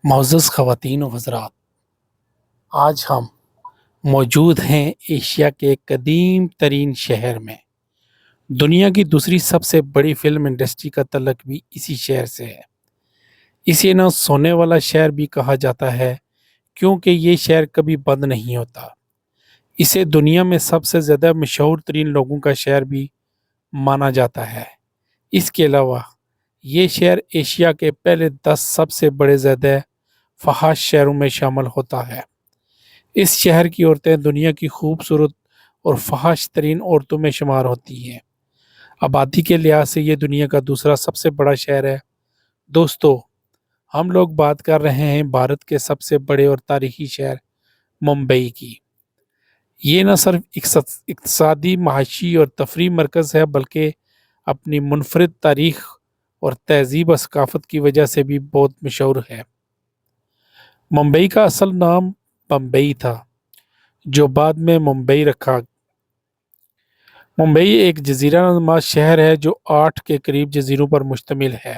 معزز خواتین و حضرات، آج ہم موجود ہیں ایشیا کے قدیم ترین شہر میں۔ دنیا کی دوسری سب سے بڑی فلم انڈسٹری کا تعلق بھی اسی شہر سے ہے۔ اسے نہ سونے والا شہر بھی کہا جاتا ہے کیونکہ یہ شہر کبھی بند نہیں ہوتا۔ اسے دنیا میں سب سے زیادہ مشہور ترین لوگوں کا شہر بھی مانا جاتا ہے۔ اس کے علاوہ یہ شہر ایشیا کے پہلے 10 سب سے بڑے زیادہ فحش شہروں میں شامل ہوتا ہے۔ اس شہر کی عورتیں دنیا کی خوبصورت اور فحش ترین عورتوں میں شمار ہوتی ہیں۔ آبادی کے لحاظ سے یہ دنیا کا دوسرا سب سے بڑا شہر ہے۔ دوستو، ہم لوگ بات کر رہے ہیں بھارت کے سب سے بڑے اور تاریخی شہر ممبئی کی۔ یہ نہ صرف اقتصادی، معاشی اور تفریحی مرکز ہے بلکہ اپنی منفرد تاریخ اور تہذیب و ثقافت کی وجہ سے بھی بہت مشہور ہے۔ ممبئی کا اصل نام بمبئی تھا، جو بعد میں ممبئی رکھا۔ ممبئی ایک جزیرہ نما شہر ہے جو 8 کے قریب جزیروں پر مشتمل ہے،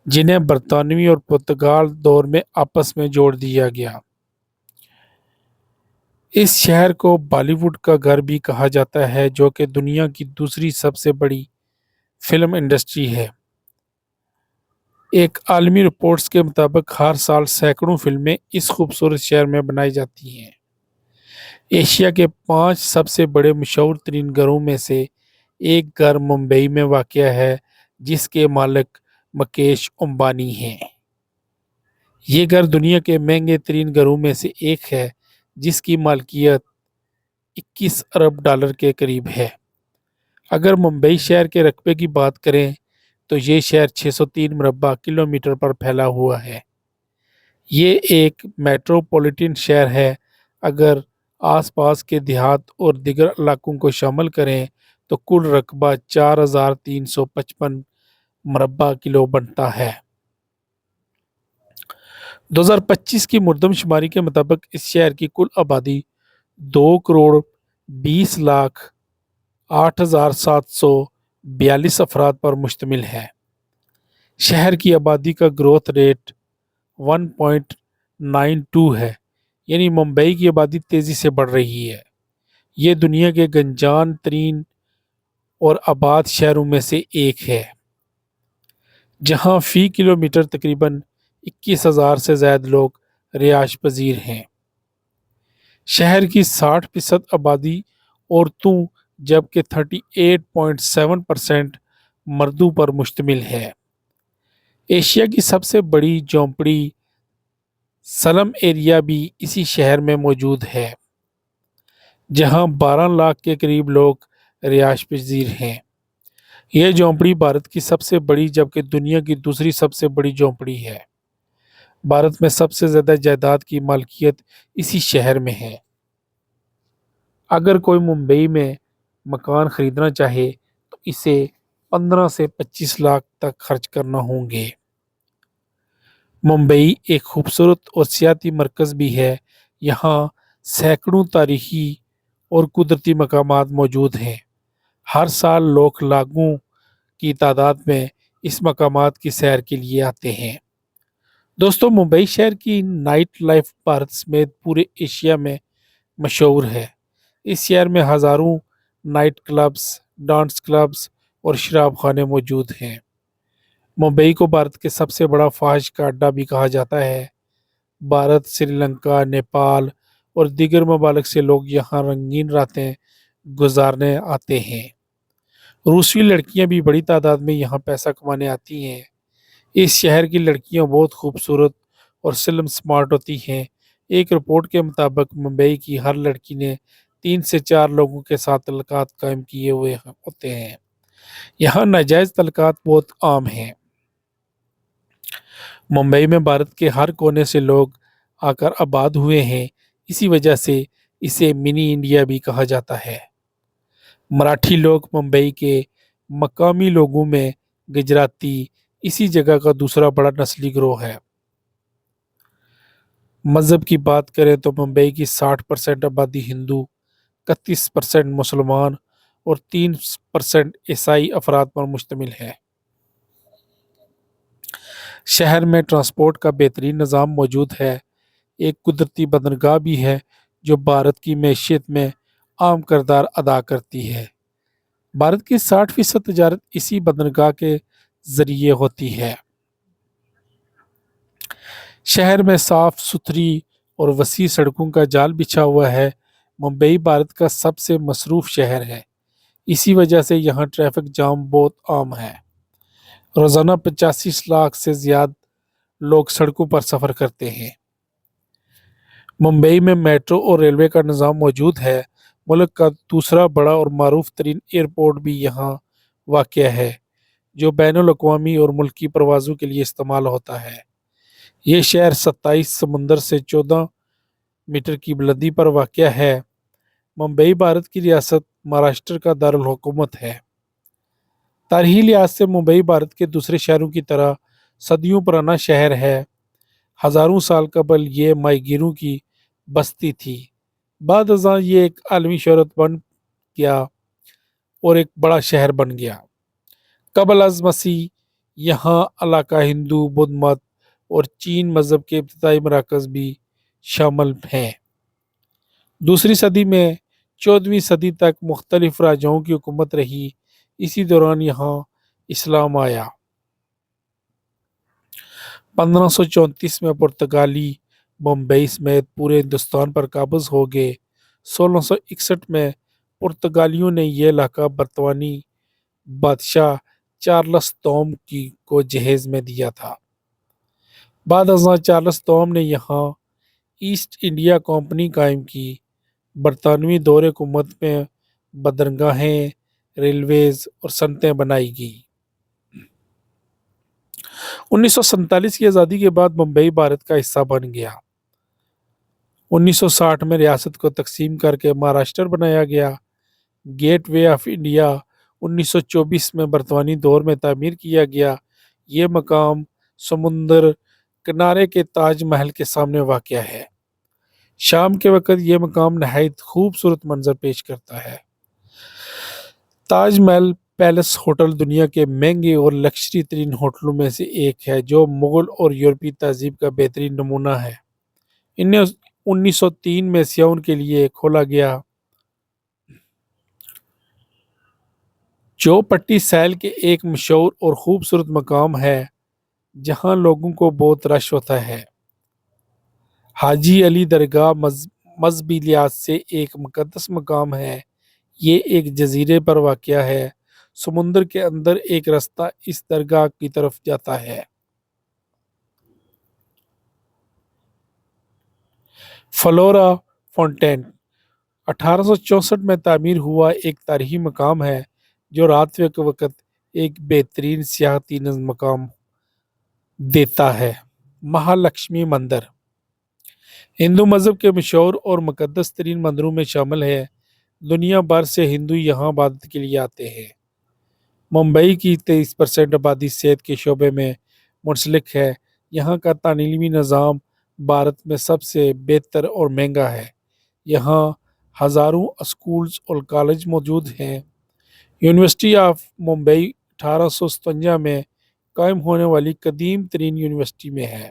جنہیں برطانوی اور پرتگال دور میں آپس میں جوڑ دیا گیا۔ اس شہر کو بالی ووڈ کا گھر بھی کہا جاتا ہے، جو کہ دنیا کی دوسری سب سے بڑی فلم انڈسٹری ہے۔ ایک عالمی رپورٹس کے مطابق ہر سال سینکڑوں فلمیں اس خوبصورت شہر میں بنائی جاتی ہیں۔ ایشیا کے 5 سب سے بڑے مشہور ترین گھروں میں سے ایک گھر ممبئی میں واقع ہے، جس کے مالک مکیش امبانی ہیں۔ یہ گھر دنیا کے مہنگے ترین گھروں میں سے ایک ہے، جس کی مالکیت 21 ارب ڈالر کے قریب ہے۔ اگر ممبئی شہر کے رقبے کی بات کریں تو یہ شہر 603 مربع کلومیٹر پر پھیلا ہوا ہے۔ یہ ایک میٹروپولیٹن شہر ہے۔ اگر آس پاس کے دیہات اور دیگر علاقوں کو شامل کریں تو کل رقبہ 4355 مربع کلو بنتا ہے۔ 2025 کی مردم شماری کے مطابق اس شہر کی کل آبادی 2,20,08,742 افراد پر مشتمل ہے۔ شہر کی آبادی کا گروتھ ریٹ 1.92 ہے، یعنی ممبئی کی آبادی تیزی سے بڑھ رہی ہے۔ یہ دنیا کے گنجان ترین اور آباد شہروں میں سے ایک ہے، جہاں فی کلومیٹر تقریباً 21,000 سے زائد لوگ رہائش پذیر ہیں۔ شہر کی 60% آبادی عورتوں جبکہ 38.7% مردوں پر مشتمل ہے۔ ایشیا کی سب سے بڑی جھونپڑی سلم ایریا بھی اسی شہر میں موجود ہے، جہاں 12 لاکھ کے قریب لوگ رہائش پذیر ہیں۔ یہ جھونپڑی بھارت کی سب سے بڑی جبکہ دنیا کی دوسری سب سے بڑی جھونپڑی ہے۔ بھارت میں سب سے زیادہ جائیداد کی مالکیت اسی شہر میں ہے۔ اگر کوئی ممبئی میں مکان خریدنا چاہے تو اسے 15 سے 25 لاکھ تک خرچ کرنا ہوں گے۔ ممبئی ایک خوبصورت اور سیاحتی مرکز بھی ہے۔ یہاں سینکڑوں تاریخی اور قدرتی مقامات موجود ہیں۔ ہر سال لوگ لاکھوں کی تعداد میں اس مقامات کی سیر کے لیے آتے ہیں۔ دوستو، ممبئی شہر کی نائٹ لائف بھارت سمیت پورے ایشیا میں مشہور ہے۔ اس شہر میں ہزاروں نائٹ کلبز، ڈانس کلبز اور شراب خانے موجود ہیں۔ ممبئی کو بھارت کے سب سے بڑا فحش کا اڈا بھی کہا جاتا ہے۔ بھارت، سری لنکا، نیپال اور دیگر ممالک سے لوگ یہاں رنگین راتیں گزارنے آتے ہیں۔ روسی لڑکیاں بھی بڑی تعداد میں یہاں پیسہ کمانے آتی ہیں۔ اس شہر کی لڑکیاں بہت خوبصورت اور سلم سمارٹ ہوتی ہیں۔ ایک رپورٹ کے مطابق ممبئی کی ہر لڑکی نے 3 سے 4 لوگوں کے ساتھ تعلقات قائم کیے ہوئے ہوتے ہیں۔ یہاں ناجائز تعلقات بہت عام ہیں۔ ممبئی میں بھارت کے ہر کونے سے لوگ آ کر آباد ہوئے ہیں، اسی وجہ سے اسے منی انڈیا بھی کہا جاتا ہے۔ مراٹھی لوگ ممبئی کے مقامی لوگوں میں گجراتی اسی جگہ کا دوسرا بڑا نسلی گروہ ہے۔ مذہب کی بات کریں تو ممبئی کی 60% آبادی ہندو، 31% مسلمان اور 3% عیسائی افراد پر مشتمل ہے۔ شہر میں ٹرانسپورٹ کا بہترین نظام موجود ہے۔ ایک قدرتی بندرگاہ بھی ہے جو بھارت کی معیشت میں اہم کردار ادا کرتی ہے۔ بھارت کی 60% تجارت اسی بندرگاہ کے ذریعے ہوتی ہے۔ شہر میں صاف ستھری اور وسیع سڑکوں کا جال بچھا ہوا ہے۔ ممبئی بھارت کا سب سے مصروف شہر ہے، اسی وجہ سے یہاں ٹریفک جام بہت عام ہے۔ روزانہ 85 لاکھ سے زیادہ لوگ سڑکوں پر سفر کرتے ہیں۔ ممبئی میں میٹرو اور ریلوے کا نظام موجود ہے۔ ملک کا دوسرا بڑا اور معروف ترین ایئرپورٹ بھی یہاں واقع ہے، جو بین الاقوامی اور ملکی پروازوں کے لیے استعمال ہوتا ہے۔ یہ شہر 27 سمندر سے 14 میٹر کی بلندی پر واقع ہے۔ ممبئی بھارت کی ریاست مہاراشٹر کا دارالحکومت ہے۔ تاریخی لحاظ سے ممبئی بھارت کے دوسرے شہروں کی طرح صدیوں پرانا شہر ہے۔ ہزاروں سال قبل یہ ماہی گیروں کی بستی تھی۔ بعد ازاں یہ ایک عالمی شہرت بن گیا اور ایک بڑا شہر بن گیا۔ قبل از مسیح یہاں علاقہ ہندو، بدھ مت اور چین مذہب کے ابتدائی مراکز بھی شامل ہیں۔ دوسری صدی میں 14ویں صدی تک مختلف راجاؤں کی حکومت رہی۔ اسی دوران یہاں اسلام آیا۔ 1534 میں پرتگالی بمبئی سمیت پورے ہندوستان پر قابض ہو گئے۔ 1661 میں پرتگالیوں نے یہ علاقہ برطانوی بادشاہ چارلس دوم کو جہیز میں دیا تھا۔ بعد ازاں چارلس دوم نے یہاں ایسٹ انڈیا کمپنی قائم کی۔ برطانوی دور حکومت میں بندرگاہیں، ریلویز اور صنعتیں بنائی گئیں۔ 1947 کی آزادی کے بعد ممبئی بھارت کا حصہ بن گیا۔ 1960 میں ریاست کو تقسیم کر کے مہاراشٹر بنایا گیا۔ گیٹ وے آف انڈیا 1924 میں برطانوی دور میں تعمیر کیا گیا۔ یہ مقام سمندر کنارے کے تاج محل کے سامنے واقع ہے۔ شام کے وقت یہ مقام نہایت خوبصورت منظر پیش کرتا ہے۔ تاج محل پیلس ہوٹل دنیا کے مہنگے اور لکشری ترین ہوٹلوں میں سے ایک ہے، جو مغل اور یورپی تہذیب کا بہترین نمونہ ہے۔ 1903 میں سیاحوں کے لیے کھولا گیا۔ چوپٹی سیل کے ایک مشہور اور خوبصورت مقام ہے جہاں لوگوں کو بہت رش ہوتا ہے۔ حاجی علی درگاہ مذہبی لحاظ سے ایک مقدس مقام ہے۔ یہ ایک جزیرے پر واقع ہے۔ سمندر کے اندر ایک راستہ اس درگاہ کی طرف جاتا ہے۔ فلورا فونٹین 1864 میں تعمیر ہوا ایک تاریخی مقام ہے جو رات کے وقت ایک بہترین سیاحتی مقام دیتا ہے۔ مہالکشمی مندر ہندو مذہب کے مشہور اور مقدس ترین مندروں میں شامل ہے۔ دنیا بھر سے ہندو یہاں عبادت کے لیے آتے ہیں۔ ممبئی کی 23% آبادی صحت کے شعبے میں منسلک ہے۔ یہاں کا تعلیمی نظام بھارت میں سب سے بہتر اور مہنگا ہے۔ یہاں ہزاروں اسکولز اور کالج موجود ہیں۔ یونیورسٹی آف ممبئی 1857 میں قائم ہونے والی قدیم ترین یونیورسٹی میں ہے،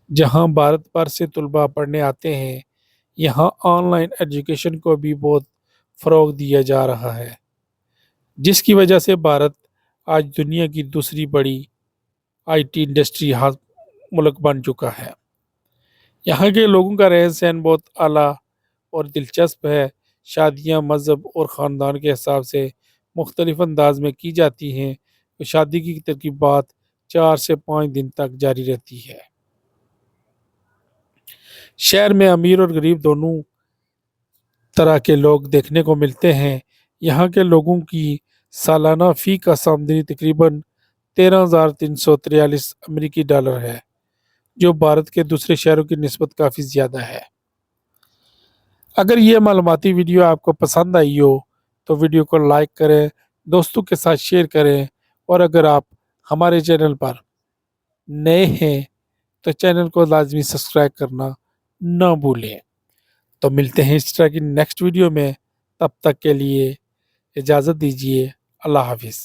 جہاں بھارت بھر سے طلباء پڑھنے آتے ہیں۔ یہاں آن لائن ایجوکیشن کو بھی بہت فروغ دیا جا رہا ہے، جس کی وجہ سے بھارت آج دنیا کی دوسری بڑی آئی ٹی انڈسٹری ملک بن چکا ہے۔ یہاں کے لوگوں کا رہن سہن بہت اعلیٰ اور دلچسپ ہے۔ شادیاں مذہب اور خاندان کے حساب سے مختلف انداز میں کی جاتی ہیں۔ شادی کی تقریبات 4 سے 5 دن تک جاری رہتی ہے۔ شہر میں امیر اور غریب دونوں طرح کے لوگ دیکھنے کو ملتے ہیں۔ یہاں کے لوگوں کی سالانہ فی کس آمدنی تقریباً 13,343 امریکی ڈالر ہے، جو بھارت کے دوسرے شہروں کی نسبت کافی زیادہ ہے۔ اگر یہ معلوماتی ویڈیو آپ کو پسند آئی ہو تو ویڈیو کو لائک کریں، دوستوں کے ساتھ شیئر کریں، اور اگر آپ ہمارے چینل پر نئے ہیں تو چینل کو لازمی سبسکرائب کرنا نہ بھولیں۔ تو ملتے ہیں اس طرح کی نیکسٹ ویڈیو میں، تب تک کے لیے اجازت دیجیے۔ اللہ حافظ۔